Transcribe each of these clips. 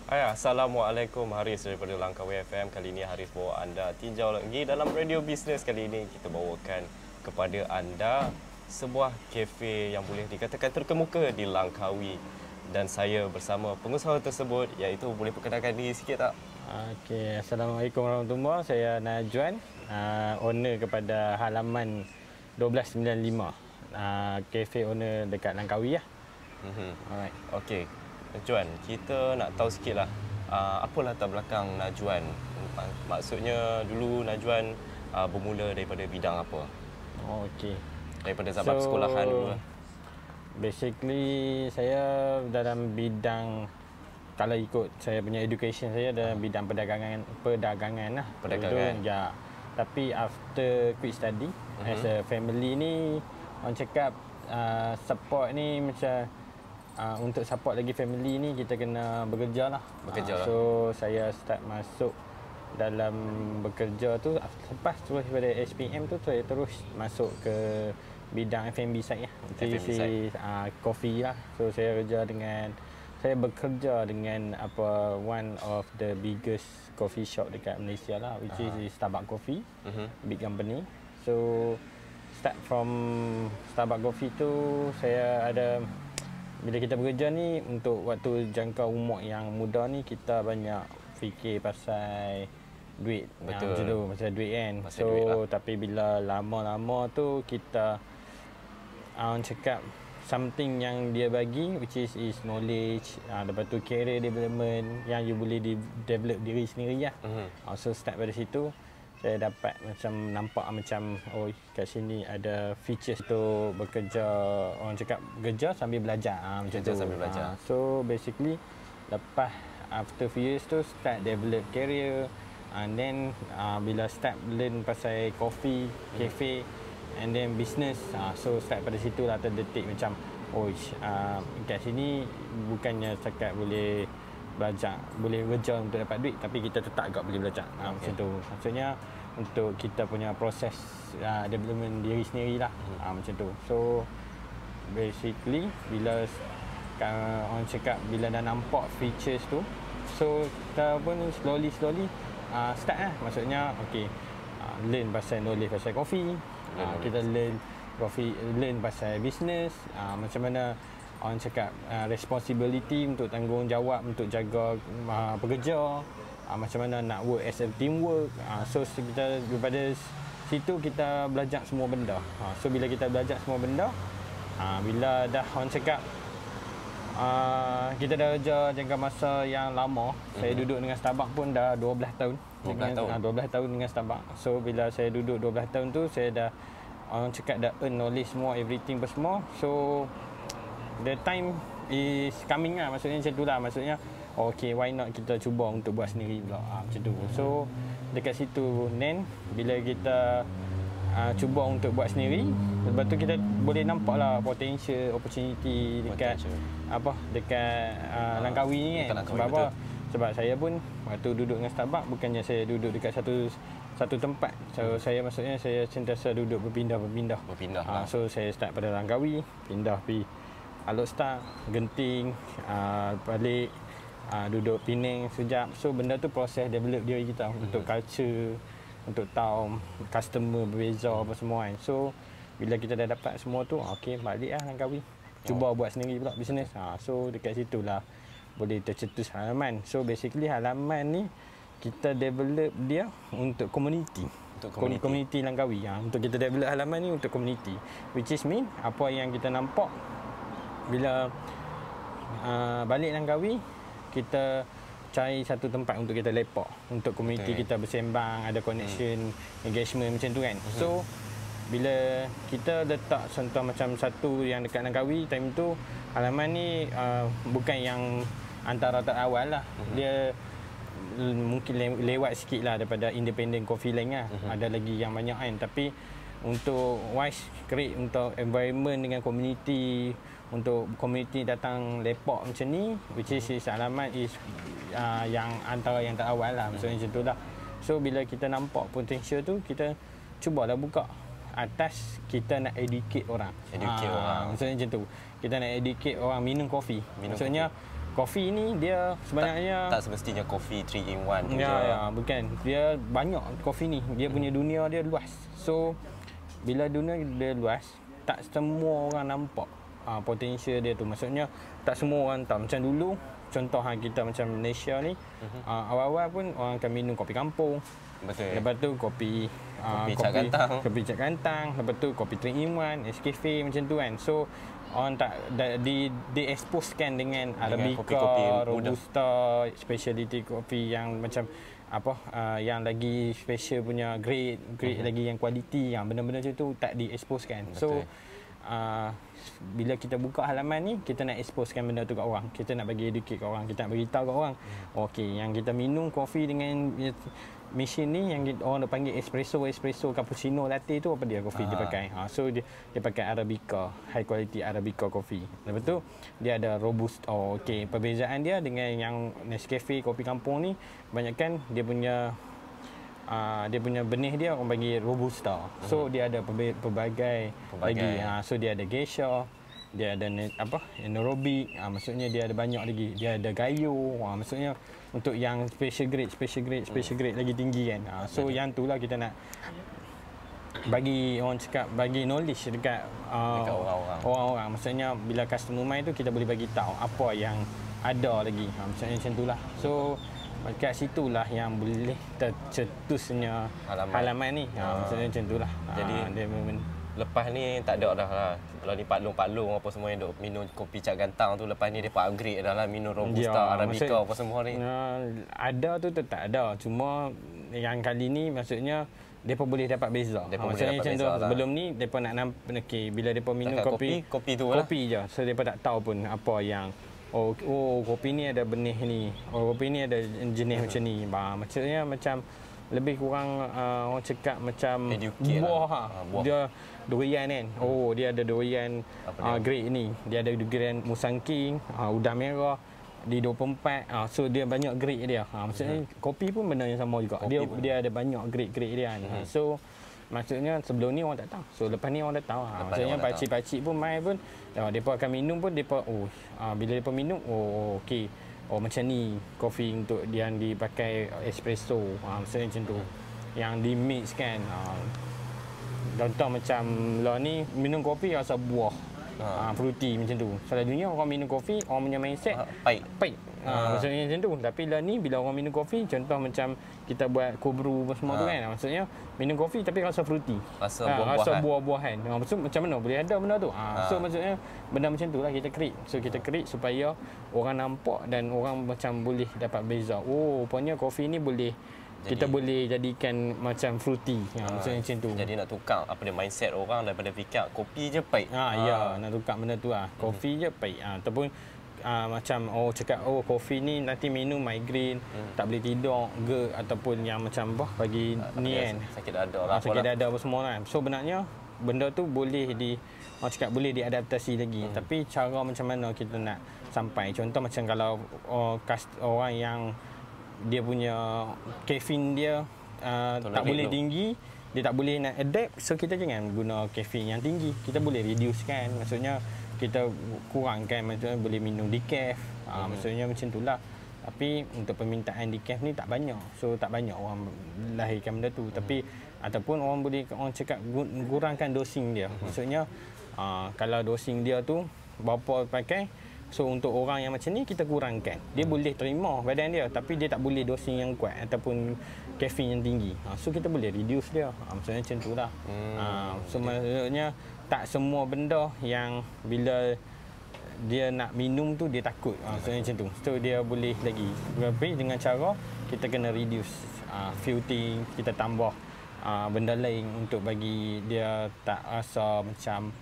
Assalamualaikum, Haris daripada Langkawi FM. Kali ini Haris bawa anda tinjau lagi dalam radio bisnes. Kali ini kita bawakan kepada anda sebuah kafe yang boleh dikatakan terkemuka di Langkawi. Dan saya bersama pengusaha tersebut, iaitu boleh perkenalkan diri sikit tak? Okey, Assalamualaikum warahmatullahi wabarakatuh. Saya Najwan, owner kepada halaman 1295. Kafe owner dekat Langkawi lah. Alright. Okey. Najwan, kita nak tahu sikitlah apa latar belakang Najwan. Maksudnya dulu Najwan bermula daripada bidang apa? Okey. Daripada zaman sekolahan dulu. Basically saya dalam bidang, kalau ikut saya punya education, saya dalam bidang perdagangan lah. Perdagangan. Ya. Tapi after quit study, as a family ni orang cakap support ni macam untuk support lagi family ni kita kena bekerja lah. So saya start masuk dalam bekerja tu lepas terus daripada SPM tu saya terus masuk ke bidang F&B side lah. Coffee lah. So saya bekerja dengan one of the biggest coffee shop dekat Malaysia lah, which is Starbucks Coffee, big company. So start from Starbucks Coffee tu saya ada, bila kita bekerja ni untuk waktu jangka umur yang muda ni kita banyak fikir pasal duit. Betul. Macam tu, pasal duit kan. Pasal duit lah. Tapi bila lama-lama tu kita orang cakap something yang dia bagi, which is knowledge, lepas tu career development yang you boleh develop diri sendiri lah. So start pada situ saya dapat nampak macam kat sini ada features tu bekerja, orang cakap bekerja sambil belajar, macam tu. Sambil belajar. So basically lepas after few years tu start develop career, and then bila start learn pasal coffee, cafe, and then business, so start pada situ lah terdetik macam kat sini bukannya setakat boleh belajar, boleh kerja untuk dapat duit, tapi kita tetap agak boleh belajar. Macam tu. Maksudnya untuk kita punya proses development diri sendiri lah. Macam tu. So basically bila orang cakap bila dah nampak features tu, so kita pun slowly start lah. Maksudnya learn pasal knowledge pasal coffee, kita learn pasal business, macam mana orang cakap responsibility untuk tanggungjawab untuk jaga pekerja, macam mana nak work as a teamwork. So kita daripada situ kita belajar semua benda. So bila kita belajar semua benda, bila dah orang cakap kita dah kerja jangka masa yang lama. Saya duduk dengan Starbucks pun dah 12 tahun. 12 tahun dengan Starbucks. So bila saya duduk 12 tahun tu saya dah orang cakap dah earn knowledge semua, everything pun semua. So the time is coming lah, maksudnya macam tu lah. Maksudnya why not kita cuba untuk buat sendiri pula, macam tu. So dekat situ then bila kita cuba untuk buat sendiri, lepas tu kita boleh nampak lah potential opportunity dekat dekat Langkawi ni kan. Sebab apa? Sebab saya pun waktu duduk dengan Starbucks bukannya saya duduk dekat satu tempat. So saya maksudnya saya sentiasa duduk berpindah lah. So saya start pada Langkawi, pindah pergi Alok Star, Genting, balik duduk Penang sekejap. So benda tu proses develop diri kita untuk culture, untuk tahu customer berbeza apa semua kan. So bila kita dah dapat semua tu, balik lah Langkawi, cuba buat sendiri pula bisnes. So dekat situlah boleh tercetus halaman. So basically halaman ni kita develop dia untuk community. Community Langkawi. Untuk kita develop halaman ni untuk community, which is mean apa yang kita nampak bila balik Langkawi, kita cari satu tempat untuk kita lepak, untuk community kita bersembang, ada connection, engagement macam tu kan. So bila kita letak contoh macam satu yang dekat Langkawi, time tu halaman ni bukan yang antara terawal lah. Dia mungkin lewat sikit lah daripada independent coffee lain lah. Ada lagi yang banyak kan. Tapi untuk wise create untuk environment dengan community, untuk community datang lepak macam ni, which is alamat is yang antara yang terawal lah, maksudnya macam tu lah. So bila kita nampak potential tu, kita cubalah buka atas kita nak educate orang. Educate orang. Maksudnya macam tu. Kita nak educate orang minum kopi. Maksudnya Kopi ni dia sebenarnya tak semestinya kopi 3 in 1 tu je. Ya, bukan. Dia banyak kopi ni. Dia punya dunia dia luas. So bila dunia dia luas, tak semua orang nampak potensial dia tu. Maksudnya tak semua orang tahu. Macam dulu, contoh kita macam Malaysia ni, awal-awal pun orang akan minum kopi kampung. Betul. Lepas tu kopi cap kantang. Lepas tu kopi 3 in 1, Nescafe macam tu kan. So orang tak di-exposekan dengan Arabica, kopi-kopi Robusta, specialty kopi yang macam yang lagi special punya grade lagi yang kualiti, yang benda-benda macam tu tak di-exposekan. So bila kita buka halaman ni, kita nak exposekan benda tu kat orang. Kita nak bagi educate kat orang, kita nak bagi tahu kat orang. Okey, yang kita minum kopi dengan mesin ni yang orang dah panggil espresso, cappuccino, latte tu apa dia kopi dia pakai. So dia pakai Arabica, high quality Arabica coffee. Lepas tu dia ada Robusta. Okey, perbezaan dia dengan yang Nescafe kopi kampung ni, banyakkan dia punya benih dia orang bagi Robusta. So dia ada pelbagai lagi. So dia ada Geisha, dia ada Anaerobic, maksudnya dia ada banyak lagi. Dia ada Gayo, maksudnya untuk yang special grade lagi tinggi kan. So yang tu lah kita nak bagi orang cakap, bagi knowledge dekat orang-orang. Maksudnya bila customer main tu kita boleh bagi tahu apa yang ada lagi. Maksudnya macam itulah. So kat situlah yang boleh tercetusnya halaman ni. Maksudnya macam itulah. Jadi dia lepas ni tak ada dah lah. Kalau ni paklong-paklong apa semua yang duk minum kopi cap gantang tu, lepas ni depa upgrade dah lah minum Robusta, Arabica apa semua ni. Ada tu tetap ada. Cuma yang kali ni maksudnya depa boleh dapat beza. Maksudnya macam tu. Sebelum ni depa nak bila depa minum kopi tu kopi je. So depa tak tahu pun apa yang kopi ni ada benih ni. Kopi ni ada jenis macam ni. Maksudnya macam lebih kurang orang cakap macam buah. Dia durian kan. Dia ada durian grade ni. Dia ada durian Musangking, udang merah di 24. So dia banyak grade dia. Maksudnya kopi pun benda yang sama juga. Dia ada banyak grade dia ni. So maksudnya sebelum ni orang tak tahu. So lepas ni orang dah tahu. Maksudnya pakcik-pakcik pun main pun depa akan minum pun depa bila depa minum okey. Macam ni kopi untuk yang dipakai espresso. Maksudnya macam tu. Yang di mix kan. Contoh macam lah ni minum kopi rasa buah. Fruity macam tu. Selalunya orang minum kopi, orang punya mindset pahit. Maksudnya macam tu. Tapi lah ni bila orang minum kopi, contoh macam kita buat cold brew semua tu kan. Maksudnya minum kopi tapi rasa fruity. Rasa buah-buahan. Maksud macam mana boleh ada benda tu? So maksudnya benda macam tu lah kita create. So kita create supaya orang nampak dan orang macam boleh dapat beza. Rupanya kopi ni boleh kita boleh jadikan macam fruity. Maksudnya macam tu. Jadi nak tukar apa dia mindset orang daripada fikir kopi je pahit. Ya, nak tukar benda tu lah. Kopi je pahit. Ataupun macam cakap kopi ni nanti minum migraine, tak boleh tidur ke, ataupun yang macam bagi ni kan sakit dada lah, sakit dada apa semua kan. So benarnya benda tu boleh orang cakap boleh diadaptasi lagi. Tapi cara macam mana kita nak sampai, contoh macam kalau orang yang dia punya caffeine dia tak boleh tinggi, dia tak boleh nak adapt, so kita jangan guna caffeine yang tinggi. Kita boleh reduce kan, maksudnya kita kurangkan, maksudnya boleh minum decaf. Maksudnya macam itulah. Tapi untuk permintaan decaf ni tak banyak, so tak banyak orang lahirkan benda tu. Tapi ataupun orang cakap kurangkan dosing dia. Maksudnya kalau dosing dia tu berapa pakai, so untuk orang yang macam ni kita kurangkan. Dia boleh terima badan dia, tapi dia tak boleh dosing yang kuat ataupun caffeine yang tinggi. So kita boleh reduce dia. Maksudnya macam tu lah. So maksudnya tak semua benda yang bila dia nak minum tu dia takut. Maksudnya macam tu. So dia boleh lagi. Tapi dengan cara kita kena reduce few things, kita tambah benda lain untuk bagi dia tak rasa macam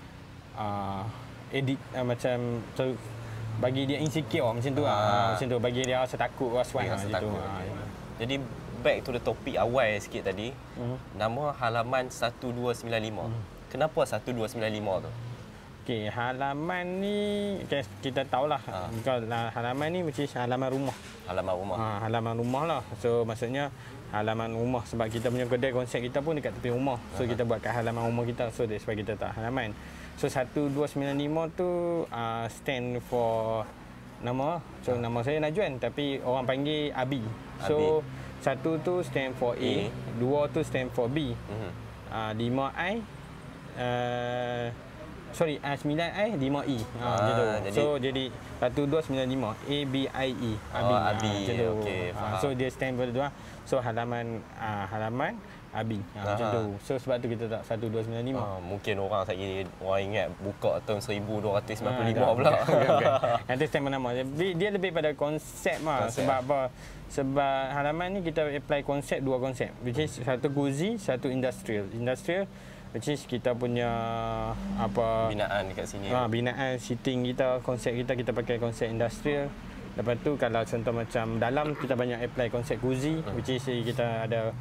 macam bagi dia insecure macam tu macam tu, bagi dia rasa takut, was-was macam tu. Jadi back to the topic awal sikit tadi. Nama halaman 1295. Kenapa 1295 tu? Okey, halaman ni kita tahulah. Kalau halaman ni mesti halaman rumah. Halaman rumah. Halaman rumah lah. So maksudnya halaman rumah, sebab kita punya kedai konsep kita pun dekat tepi rumah. So kita buat kat halaman rumah kita. So that's why kita tak halaman. So 1295 tu stand for nama. So nama saya Najwan tapi orang panggil Abi. So satu tu stand for A, dua tu stand for B. 5I 9I 5E. So jadi 1295 ABIE. Abi. Okey, faham. So dia stand for dua. So halaman Abi. Macam tu. So sebab tu kita tak 1295. Mungkin orang ingat buka tahun 1295 pula. Nanti stand nama. Dia lebih pada konsep lah. Sebab apa? Sebab halaman ni kita apply dua konsep. Which is satu cozy, satu industrial. Industrial which is kita punya binaan dekat sini. Binaan seating kita, konsep kita pakai konsep industrial. Lepas tu kalau contoh macam dalam kita banyak apply konsep cozy which is kita ada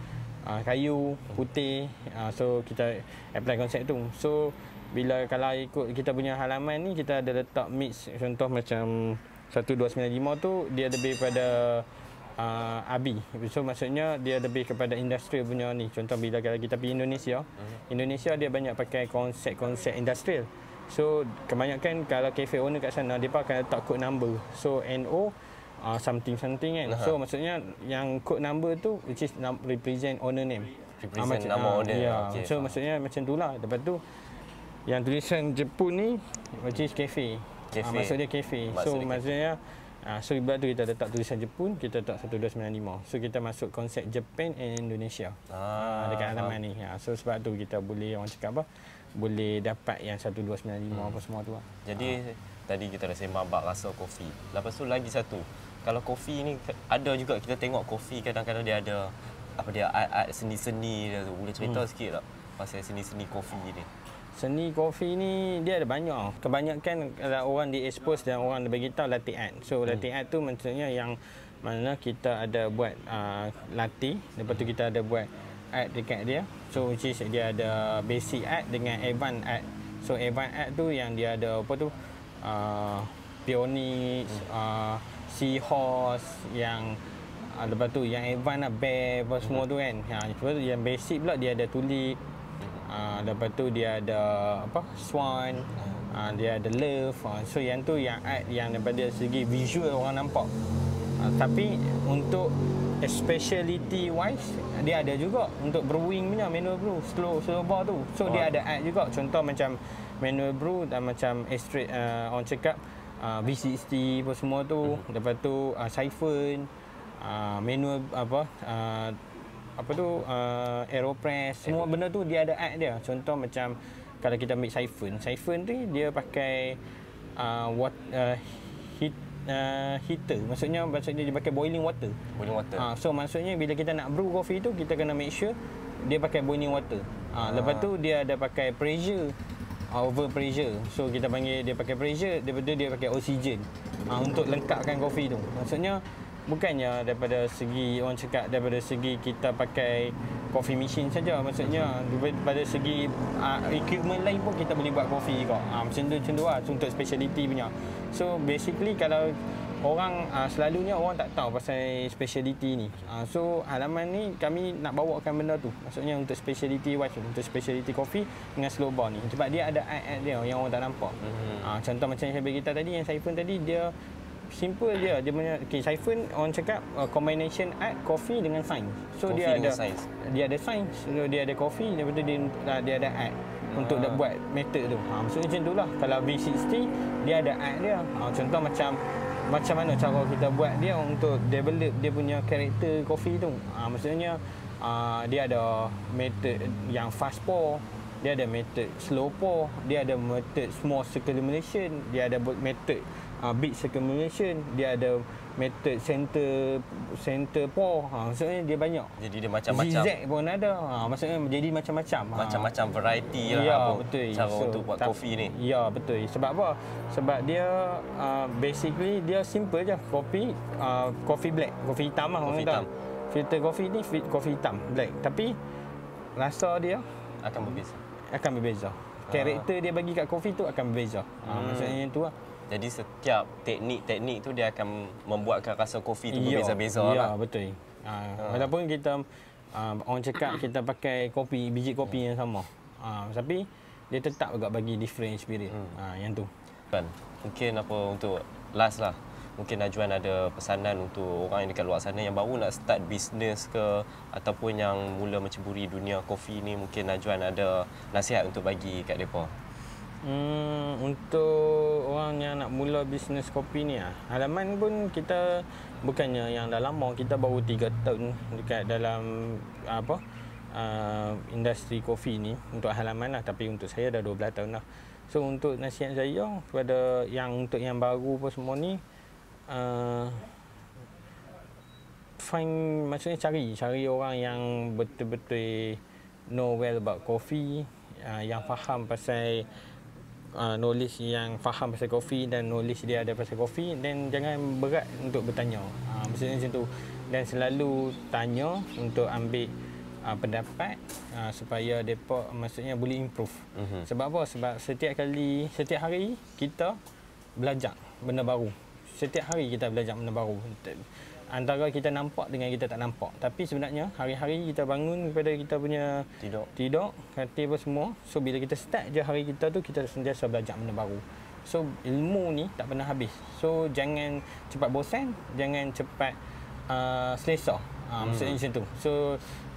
kayu putih, so kita apply konsep tu. So bila kalau ikut kita punya halaman ni kita ada letak mix, contoh macam 1295 tu dia lebih pada Abi. So maksudnya dia lebih kepada industrial punya ni. Contoh bila kita pergi Indonesia, Indonesia dia banyak pakai konsep industrial. So kebanyakan kalau cafe owner kat sana dia akan letak code number. So NO something kan. So maksudnya yang code number tu which is represent owner name. Represent nama owner. Okay, so maksudnya macam itulah. Lepas tu yang tulisan Jepun ni which is cafe. Maksud dia cafe. So maksudnya so ibarat tu kita letak tulisan Jepun, kita letak 1295. So kita masuk konsep Japan and Indonesia. Dekat halaman ni. So sebab tu kita boleh orang cakap apa? Boleh dapat yang 1295 apa semua tu lah. Jadi tadi kita dah sembang bab rasa kopi. Lepas tu lagi satu. Kalau kopi ni ada juga kita tengok kopi kadang-kadang dia ada art seni-seni dia tu. Boleh cerita sikit tak pasal seni-seni kopi ni? Seni kopi ni dia ada banyak. Kebanyakan kalau orang di-expose dan orang bagi tahu latte art. So latte art tu maksudnya yang mana kita ada buat latte, lepas tu kita ada buat art dekat dia. So which is dia ada basic art dengan advanced art. So advanced art tu yang dia ada peony, seahorse, yang lepas tu yang advanced bear apa semua tu kan. Lepas tu yang basic pula dia ada tulip. Lepas tu dia ada swan, dia ada love. So yang tu yang art yang daripada segi visual orang nampak. Tapi untuk speciality wise dia ada juga untuk brewing punya manual brew, slow bar tu. So dia ada art juga. Contoh macam manual brew dan macam extract orang cakap V60 apa semua tu. Lepas tu siphon, manual Aeropress, semua benda tu dia ada art dia. Contoh macam kalau kita make siphon tu dia pakai heater. Maksudnya dia pakai boiling water. So maksudnya bila kita nak brew kopi tu kita kena make sure dia pakai boiling water. Lepas tu dia ada pakai pressure, over pressure. So kita panggil dia pakai pressure, lepas tu dia pakai oksigen untuk lengkapkan kopi tu. Maksudnya bukannya daripada segi orang cakap daripada segi kita pakai coffee machine saja, maksudnya daripada segi equipment lain pun kita boleh buat kopi juga. Macam tu lah untuk speciality punya. So basically kalau orang selalunya orang tak tahu pasal speciality ni. So halaman ni kami nak bawakan benda tu. Maksudnya untuk speciality wise, untuk speciality kopi dengan slow bar ni. Sebab dia ada art dia yang orang tak nampak. Contoh macam yang saya bagi kita tadi, yang siphon tadi dia simple dia punya siphon orang cakap combination art coffee dengan science. So dia ada science, so dia ada coffee, lepas tu dia ada art untuk buat method tu. Maksudnya macam itulah. Kalau V60 dia ada art dia. Contoh macam mana cara kita buat dia untuk develop dia punya karakter coffee tu. Maksudnya dia ada method yang fast pour, dia ada method slow pour, dia ada method small circulation, dia ada method big circulation, dia ada method center pour. Maksudnya dia banyak. Jadi dia macam-macam. Zigzag pun ada. Maksudnya jadi macam-macam. Macam-macam variety lah. Ya, betul. Cara untuk buat kopi ni. Ya, betul. Sebab apa? Sebab dia basically dia simple je. Kopi black, kopi hitam lah orang kata. Filter kopi ni kopi hitam, black. Tapi rasa dia akan berbeza. Karakter dia bagi kat kopi tu akan berbeza. Maksudnya itu lah. Jadi setiap teknik-teknik tu dia akan membuatkan rasa kopi tu berbeza-beza lah. Ya, betul. Walaupun kita orang cakap kita pakai biji kopi yang sama. Tapi dia tetap agak bagi different experience. Yang tu. Kan. Mungkin untuk last lah. mungkin Najwan ada pesanan untuk orang yang dekat luar sana yang baru nak start bisnes ke ataupun yang mula menceburi dunia kopi ni, mungkin Najwan ada nasihat untuk bagi kat mereka. Untuk orang yang nak mula bisnes kopi ni, halaman pun kita bukannya yang dah lama, kita baru 3 tahun dekat dalam industri kopi ni untuk halaman lah, tapi untuk saya dah 12 tahun lah. So untuk nasihat saya kepada untuk yang baru pun semua ni, maksudnya cari orang yang betul-betul know well about coffee, yang faham pasal knowledge, yang faham pasal kopi dan knowledge dia ada pasal kopi, dan jangan berat untuk bertanya. Maksudnya macam tu, dan selalu tanya untuk ambil pendapat supaya depa maksudnya boleh improve. Sebab apa? Sebab setiap hari kita belajar benda baru. Setiap hari kita belajar benda baru. Antara kita nampak dengan kita tak nampak. Tapi sebenarnya hari-hari kita bangun daripada kita punya tidur, katil apa semua. So bila kita start je hari kita tu, kita sentiasa belajar benda baru. So ilmu ni tak pernah habis. So jangan cepat bosan, jangan cepat selesa. Maksudnya macam tu. So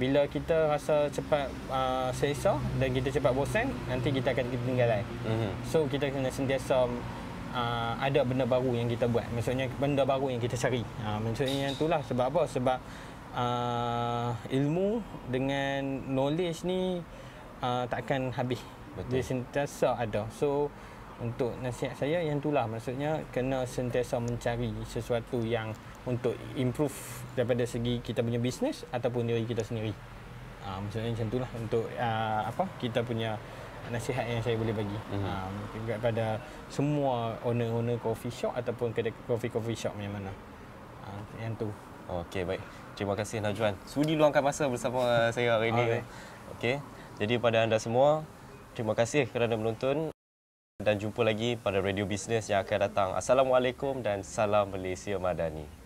bila kita rasa cepat selesa dan kita cepat bosan, nanti kita akan ketinggalan. So kita kena sentiasa ada benda baru yang kita buat. Maksudnya benda baru yang kita cari. Maksudnya itulah sebab apa? Sebab ilmu dengan knowledge ni takkan habis. Betul. Dia sentiasa ada. So untuk nasihat saya yang itulah, maksudnya kena sentiasa mencari sesuatu yang untuk improve daripada segi kita punya bisnes ataupun diri kita sendiri. Maksudnya macam itulah untuk kita punya nasihat yang saya boleh bagi kepada semua owner coffee shop ataupun kedai coffee shop yang mana. Yang tu. Okey, baik. Terima kasih Najwan sudi luangkan masa bersama saya hari ini. Okey. Jadi pada anda semua, terima kasih kerana menonton dan jumpa lagi pada Radio Business yang akan datang. Assalamualaikum dan salam Malaysia Madani.